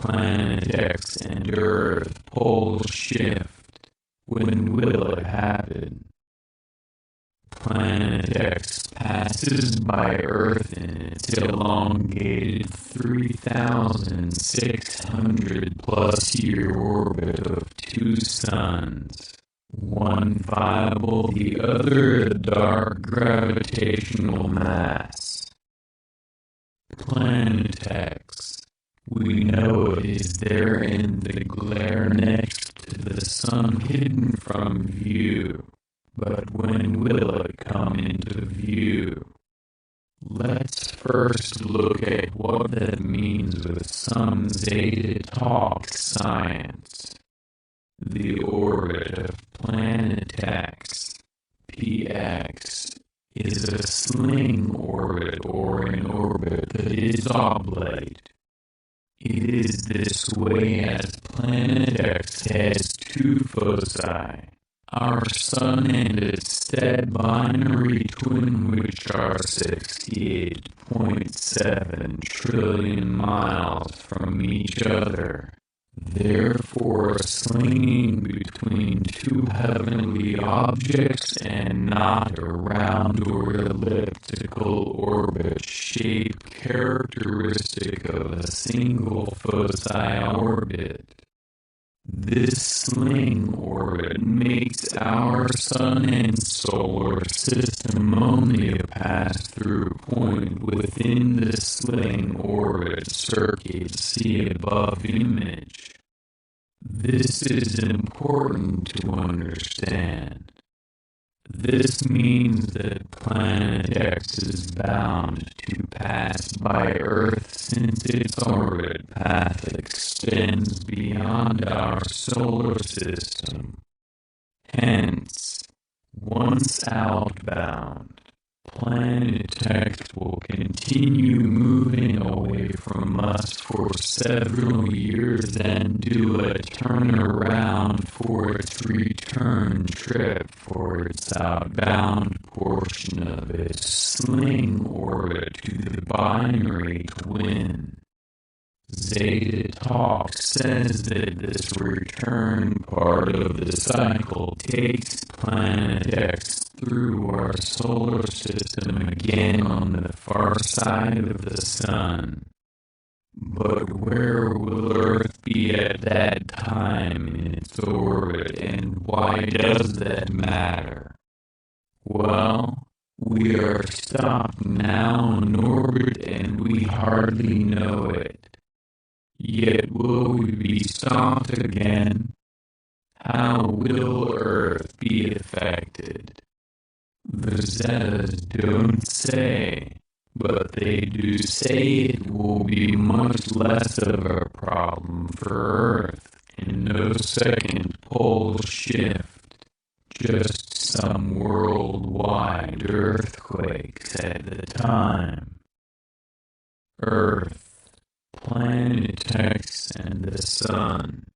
Planet X and Earth pole shift? When will it happen? Planet X passes by Earth in its elongated 3,600 plus year orbit of two suns, one viable, the other a dark gravitational mass. Planet X, we know it is there in the glare next to the sun, hidden from view. But when will it come into view? Let's first look at what that means with some Zeta Talk science. The orbit of Planet X, PX, is a sling orbit or an orbit that is oblate. It is this way as Planet X has two foci, our Sun and its dead binary twin, which are 68.7 trillion miles from each other, therefore slinging between two heavenly objects and not a round or elliptical orbit shape characteristic of a single foci orbit. This sling orbit makes our Sun and solar system only a pass-through point within the sling orbit circuit see above image. This is important to understand. This means that Planet X is bound to pass by Earth since its orbit path extends beyond our solar system. Hence, once outbound, Planet X will continue moving away from us for several years and do a turnaround for its return trip for its outbound portion of its sling orbit to the binary twin. Zeta Talk says that this return part of the cycle takes Planet X through our solar system again on the far side of the Sun. But where will Earth be at that time in its orbit, and why does that matter? Well, we are stopped now in orbit and we hardly know it. Yet will we be stopped again? How will Earth be affected? The Zetas don't say, but they do say it will be much less of a problem for Earth, and no second pole shift, just some worldwide earthquakes at the time. Earth, Planet X, and the Sun.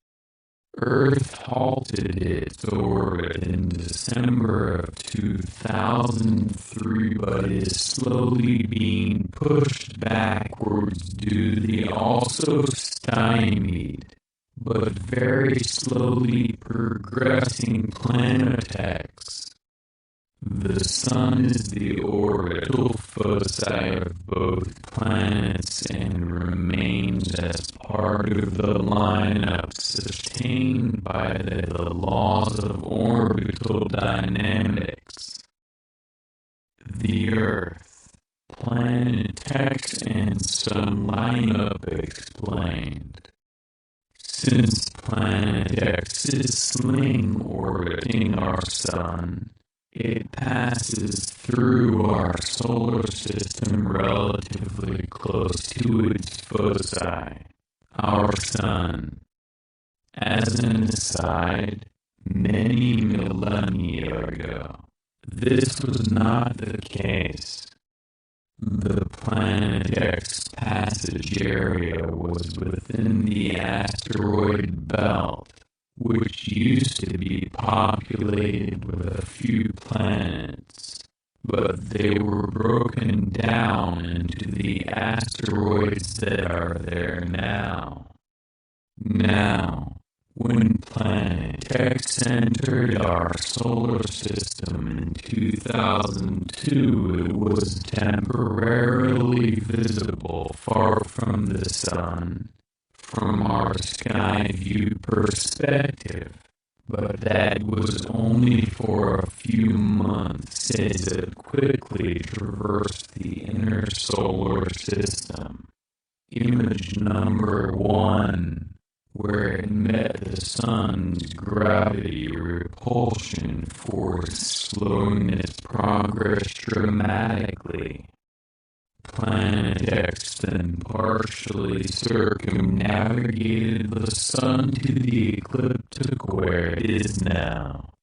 Earth halted its orbit in December of 2003, but is slowly being pushed backwards due to the also stymied, but very slowly progressing Planet X. The Sun is the orbital foci of both planets and remains as part of the lineup sustained by the laws of orbital dynamics. The Earth, Planet X, and Sun lineup explained. Since Planet X is sling orbiting our Sun, it passes through our solar system relatively close to its foci, our Sun. As an aside, many millennia ago, this was not the case. The Planet X passage area was within the asteroid belt, which used to be populated with a few planets, but they were broken down into the asteroids that are there now. Now, when Planet X entered our solar system in 2002, it was temporarily visible far from the Sun, from our sky view perspective. But that was only for a few months as it quickly traversed the inner solar system. Image number 1, where it met the Sun's gravity repulsion force, slowing its progress dramatically. Planet X then partially circumnavigated the Sun to the ecliptic where it is now.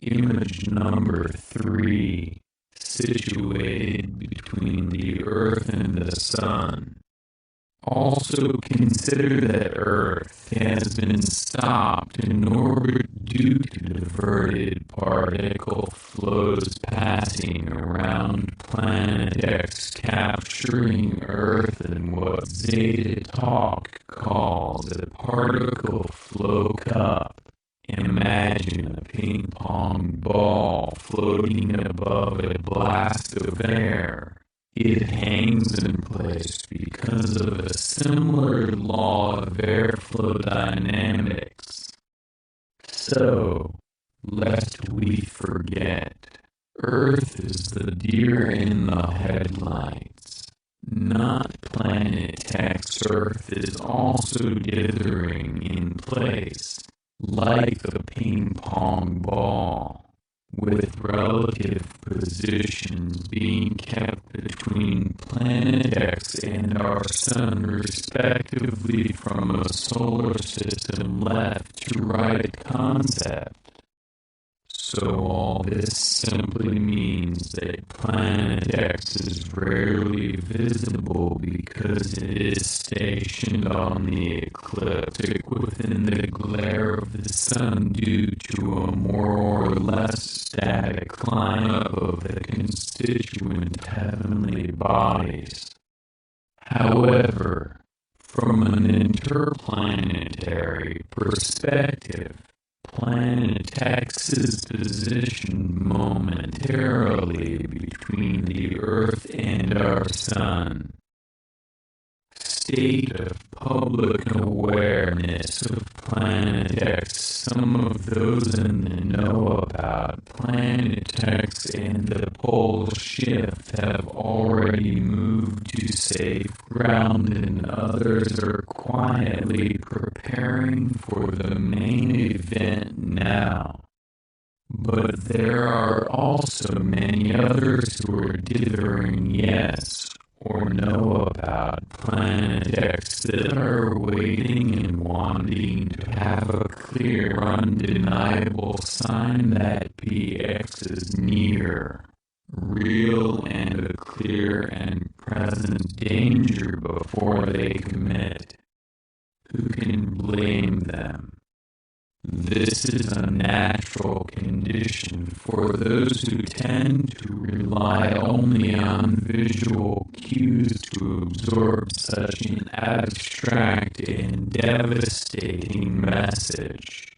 Image number 3, situated between the Earth and the Sun. Also consider that Earth has been stopped in orbit due to diverted particle flows passing around Planet X, capturing Earth in what Zeta Talk calls a particle flow cup. Imagine a ping pong ball floating above a blast of air. It hangs in place because of a similar law of airflow dynamics. So, lest we forget, Earth is the deer in the headlights. Not Planet X. Earth is also dithering in place, like the ping pong ball, with relative positions being kept between Planet X and our Sun respectively from a solar system left to right concept. So all this simply means that Planet X is rarely visible because it is stationed on the ecliptic within the glare of the Sun due to a more or less static climb-up of the constituent heavenly bodies. However, from an interplanetary perspective, Planet X's position momentarily between the Earth and our Sun. State of public awareness of Planet X. Some of those in the know about Planet X and the pole shift have already moved to safe ground, and others are quietly preparing for the main event now. But there are also many others who are dithering yes or know about Planet X that are waiting and wanting to have a clear, undeniable sign that PX is near, real, and a clear and present danger before they commit. Who can blame them? This is a natural condition for those who tend to rely only on visual cues to absorb such an abstract and devastating message.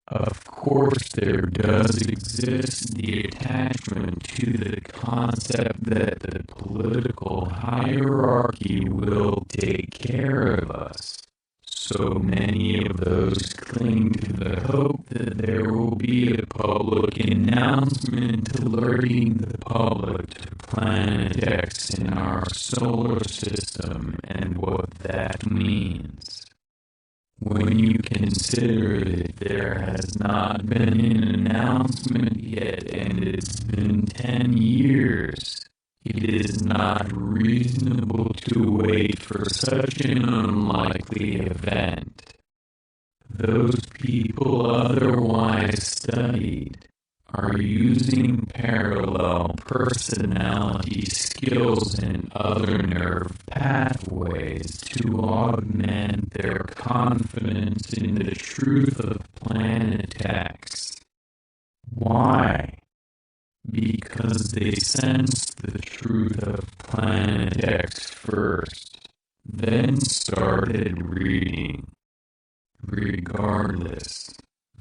Of course, there does exist the attachment to the concept that the political hierarchy will take care of us. So many of those cling to the hope that there will be a public announcement alerting the public to Planet X in our solar system and what that means. When you consider that there has not been an announcement yet and it's been 10 years, it is not reasonable to wait for such an unlikely event. Those people otherwise studied are using parallel personality skills and other nerve pathways to augment their confidence in the truth of Planet X. Why? Because they sensed the truth of Planet X first, then started reading. Regardless,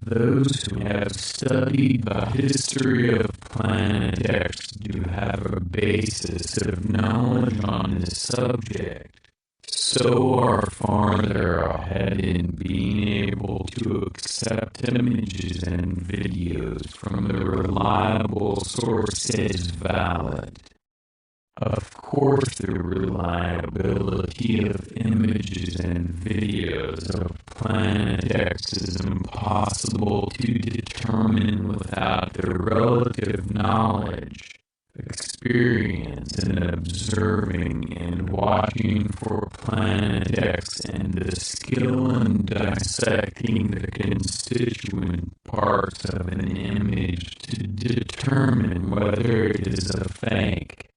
those who have studied the history of Planet X do have a basis of knowledge on this subject, so are farther ahead in being able to accept images and videos from a reliable source as valid. Of course, the reliability of images and videos of Planet X is impossible to determine without the relative knowledge, experience in observing and watching for Planet X and the skill in dissecting the constituent parts of an image to determine whether it is a fake.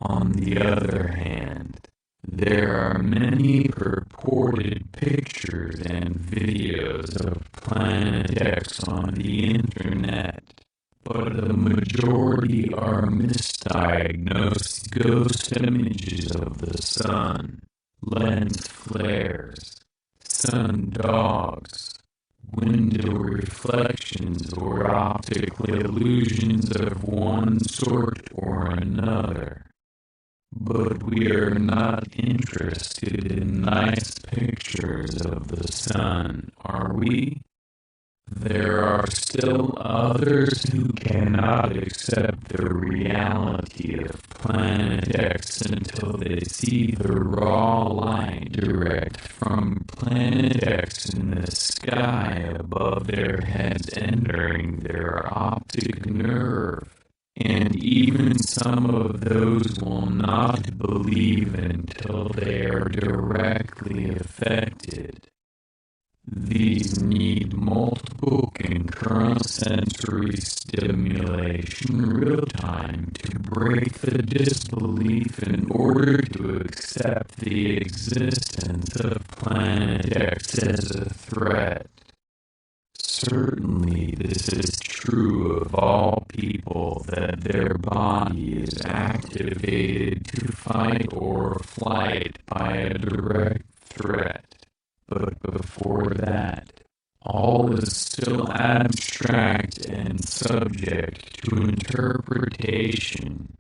On the other hand, there are many purported pictures and videos of Planet X on the internet, but the majority are misdiagnosed ghost images of the sun, lens flares, sun dogs, window reflections or optical illusions of one sort or another. But we are not interested in nice pictures of the sun, are we? There are still others who cannot accept the reality of Planet X until they see the raw light direct from Planet X in the sky above their heads entering their optic nerve. And even some of those will not believe until they are directly affected. These need multiple concurrent sensory stimulation real-time to break the disbelief in order to accept the existence of Planet X as a threat. Certainly this is true of all people that their body is activated to fight or flight by a direct threat. But before that, all is still abstract and subject to interpretation.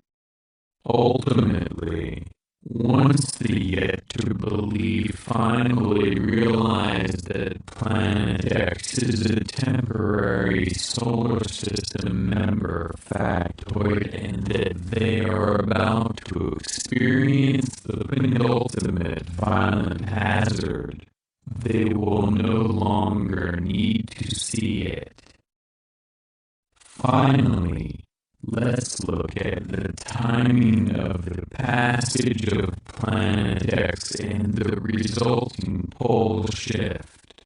Ultimately, once the yet-to-believe finally realize that Planet X is a temporary solar system member factoid and that they are about to experience the penultimate violent hazard, they will no longer need to see it. Finally, let's look at the timing of the passage of Planet X and the resulting pole shift.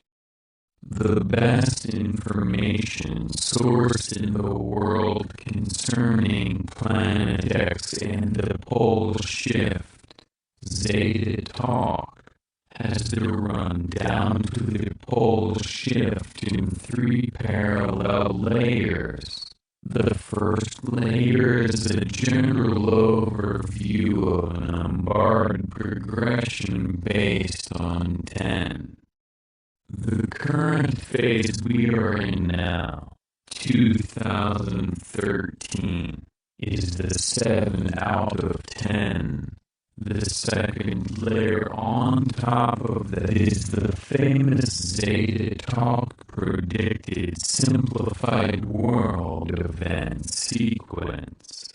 The best information source in the world concerning Planet X and the pole shift, Zeta Talk, has the run down to the pole shift in 3 parallel layers. The first layer is a general overview of an unbarred progression based on 10. The current phase we are in now, 2013, is the 7 out of 10. The second layer on top of that is the famous Zeta Talk predicted simplified world event sequence.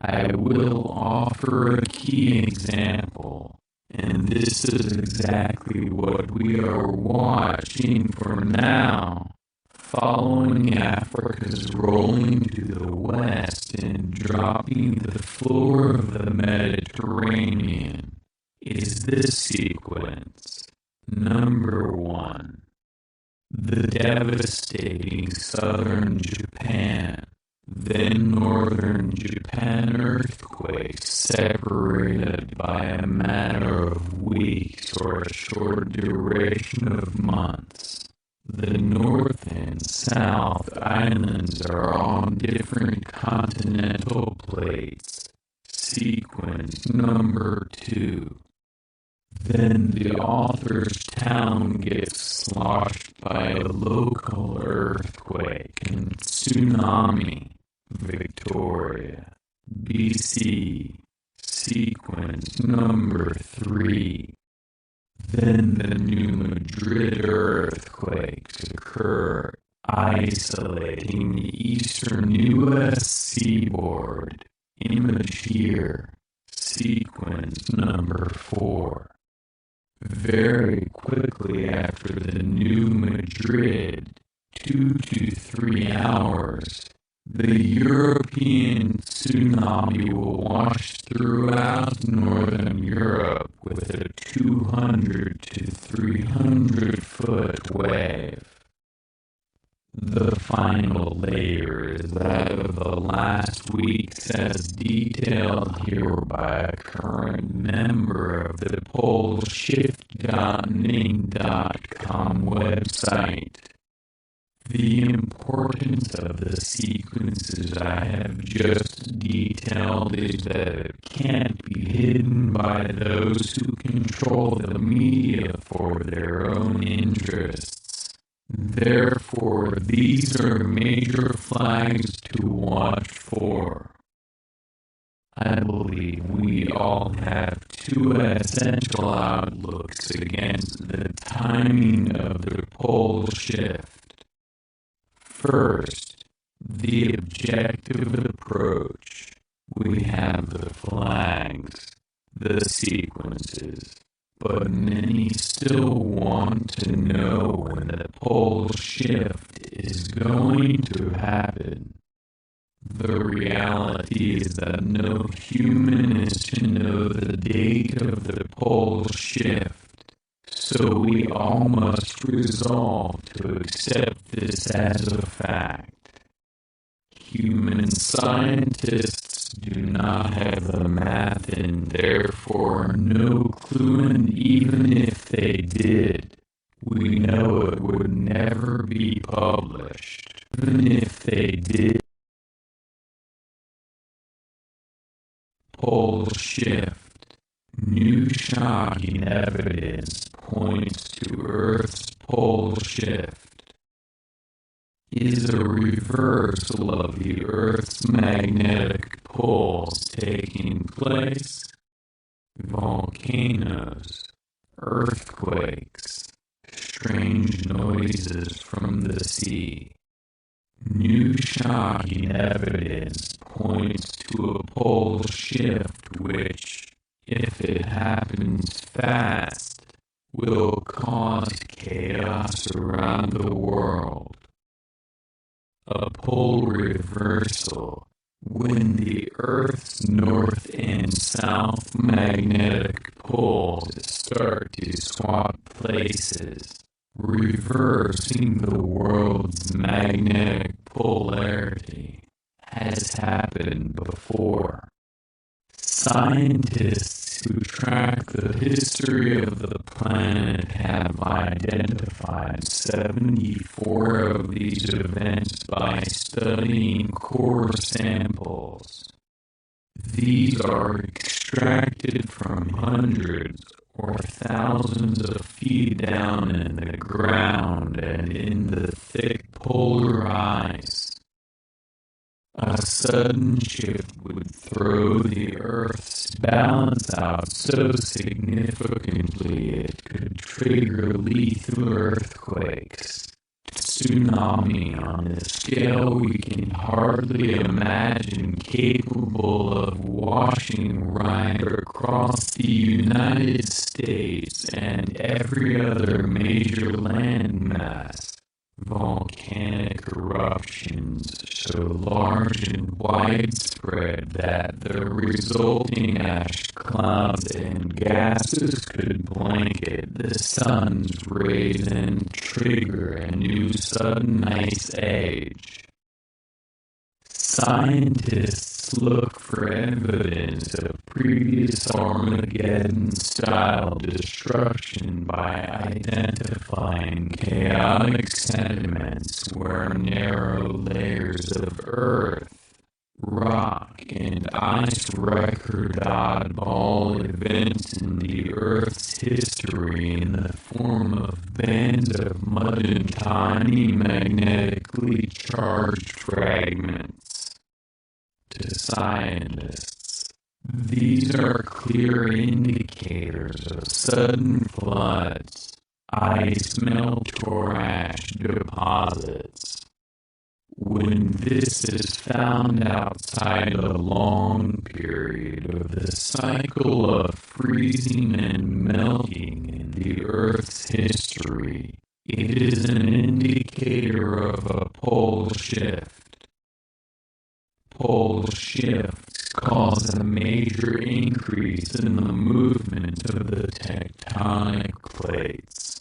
I will offer a key example, and this is exactly what we are watching for now. Following Africa's rolling to the west and dropping to the floor of the Mediterranean is this sequence. Number 1. The devastating southern Japan, then northern Japan earthquakes separated by a matter of weeks or a short duration of months. The North and South Islands are on different continental plates. Sequence number 2. Then the author's town gets sloshed by a local earthquake and tsunami. Victoria, BC, sequence number 3. Then the New Madrid earthquakes occur, isolating the eastern U.S. seaboard. Image here, sequence number 4. Very quickly after the New Madrid, 2 to 3 hours, the European tsunami will wash throughout northern Europe with a 200 to 300 foot wave. The final layer is that of the last week's, as detailed here by a current member of the poleshift.ning.com website. The importance of the sequences I have just detailed is that it can't be hidden by those who control the media for their own interests. Therefore, these are major flags to watch for. I believe we all have two essential outlooks against the timing of the pole shift. First, the objective approach. We have the flags, the sequences, but many still want to know when the pole shift is going to happen. The reality is that no human is to know the date of the pole shift. So we all must resolve to accept this as a fact. Human scientists do not have the math and therefore no clue, and even if they did, we know it would never be published. Even if they did. Pole shift. New shocking evidence points to Earth's pole shift. Is a reversal of the Earth's magnetic poles taking place? Volcanoes, earthquakes, strange noises from the sea. New shocking evidence points to a pole shift which, if it happens fast, will cause chaos around the world. A pole reversal, when the Earth's north and south magnetic poles start to swap places, reversing the world's magnetic polarity, has happened before. Scientists who track the history of the planet have identified 74 of these events by studying core samples. These are extracted from hundreds or thousands of feet down in the ground and in the thick polar ice. A sudden shift would throw the Earth's balance out so significantly it could trigger lethal earthquakes, tsunami on a scale we can hardly imagine, capable of washing right across the United States and every other major landmass. Volcanic eruptions so large and widespread that the resulting ash clouds and gases could blanket the sun's rays and trigger a new sudden ice age. Scientists look for evidence of previous Armageddon-style destruction by identifying chaotic sediments where narrow layers of Earth, Rock and ice record oddball events in the Earth's history in the form of bands of mud and tiny magnetically charged fragments. To scientists, these are clear indicators of sudden floods, ice melt or ash deposits. When this is found outside a long period of the cycle of freezing and melting in the Earth's history, it is an indicator of a pole shift. Pole shifts cause a major increase in the movement of the tectonic plates.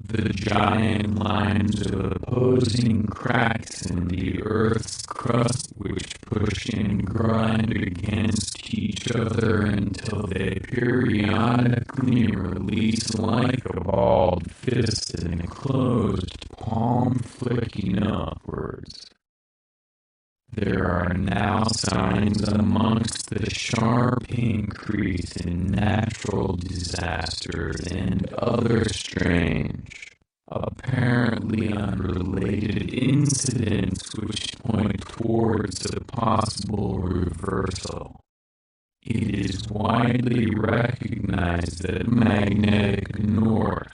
The giant lines of opposing cracks in the Earth's crust which push and grind against each other until they periodically release like a balled fist in a closed palm flicking upwards. There are now signs amongst the sharp increase in natural disasters and other strange, apparently unrelated incidents which point towards a possible reversal. It is widely recognized that magnetic north,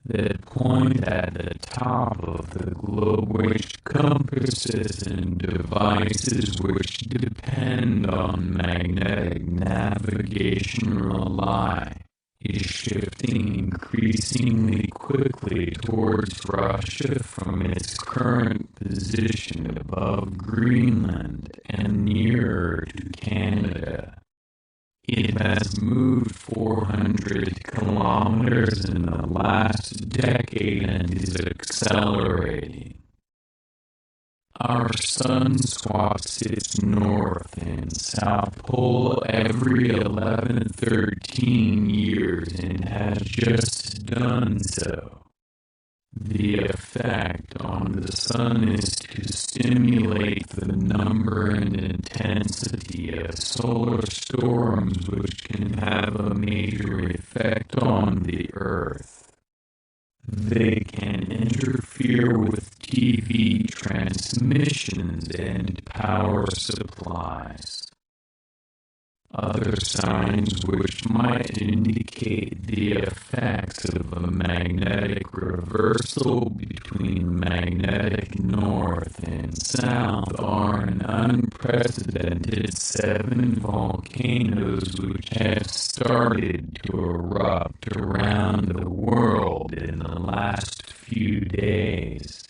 that point at the top of the globe, which compasses and devices which depend on magnetic navigation rely, is shifting increasingly quickly towards Russia from its current position above Greenland and nearer to Canada. It has moved 400 kilometers in the last decade and is accelerating. Our sun swaps its north and south pole every 11-13 years and has just done so. The effect on the sun is to stimulate the number and intensity of solar storms which can have a major effect on the Earth. They can interfere with TV transmissions and power supplies. Other signs which might indicate the effects of a magnetic reversal between magnetic north and south are an unprecedented 7 volcanoes which have started to erupt around the world in the last few days,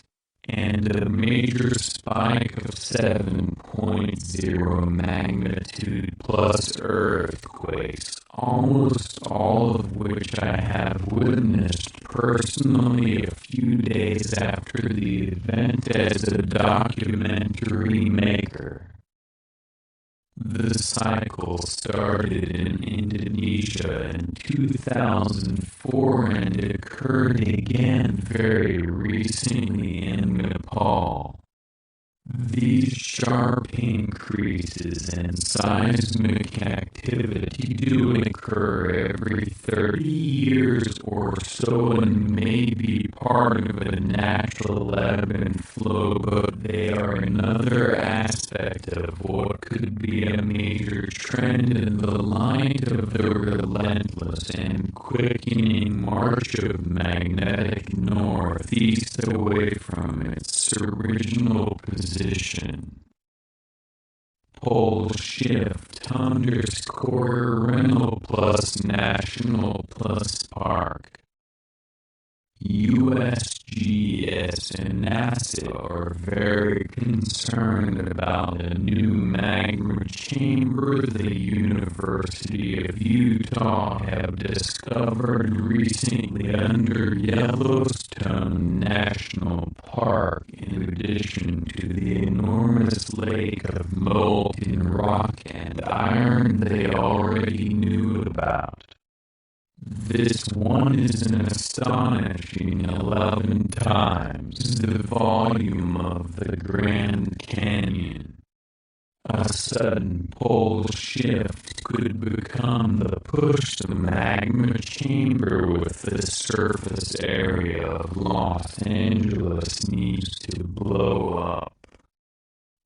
and a major spike of 7.0 magnitude plus earthquakes, almost all of which I have witnessed personally a few days after the event as a documentary maker. The cycle started in Indonesia in 2004 and occurred again very recently in Nepal. These sharp increases in seismic activity do occur every 30 years or so and may be part of a natural ebb and flow, but they are another aspect of what could be a major trend in the light of the relentless and quickening march of magnetic northeast away from its original position. Pole shift _ rental plus national plus park. USGS and NASA are very concerned about a new magma chamber the University of Utah have discovered recently under Yellowstone National Park, in addition to the enormous lake of molten rock and iron they already knew about. This one is an astonishing 11 times the volume of the Grand Canyon. A sudden pole shift could become the push the magma chamber with the surface area of Los Angeles needs to blow up.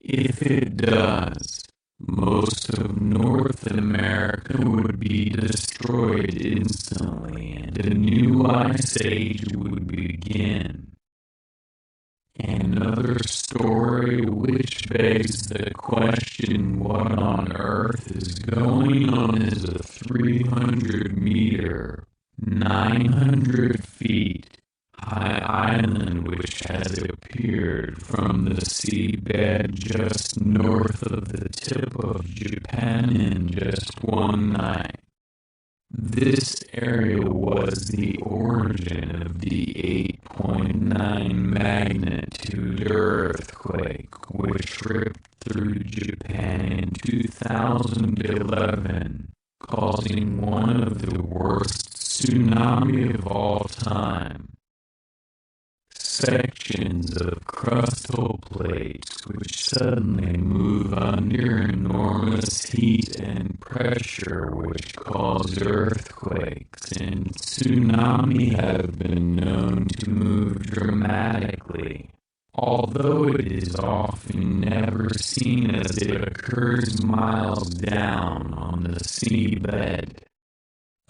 If it does, most of North America would be destroyed instantly and a new ice age would begin. Another story which begs the question what on earth is going on is a 300-meter, 900 feet high island which has appeared from the seabed just north of the tip of Japan in just one night. This area was the origin of the 8.9 magnitude earthquake which ripped through Japan in 2011, causing one of the worst tsunamis of all time. Sections of crustal plates which suddenly move under enormous heat and pressure which cause earthquakes and tsunami have been known to move dramatically, although it is often never seen as it occurs miles down on the seabed.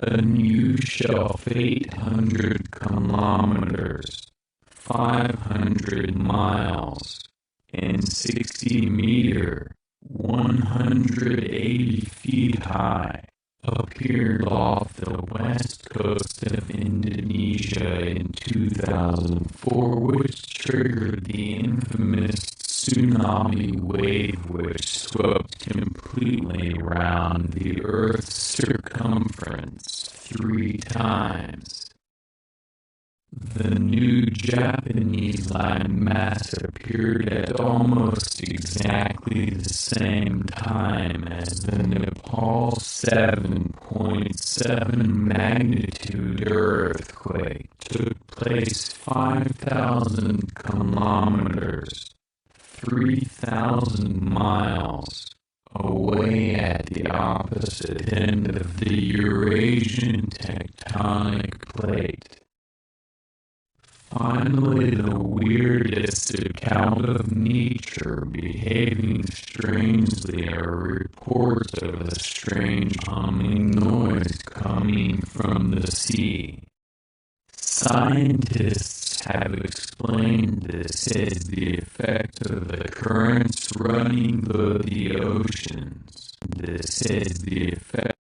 A new shelf 800 kilometers 500 miles, and 60 meter, 180 feet high, appeared off the west coast of Indonesia in 2004, which triggered the infamous tsunami wave which swept completely around the Earth's circumference 3 times. The new Japanese landmass appeared at almost exactly the same time as the Nepal 7.7 magnitude earthquake took place 5,000 kilometers, 3,000 miles, away at the opposite end of the Eurasian tectonic plate. Finally, the weirdest account of nature behaving strangely are reports of a strange humming noise coming from the sea. Scientists have explained this as the effect of the currents running through the oceans. This is the effect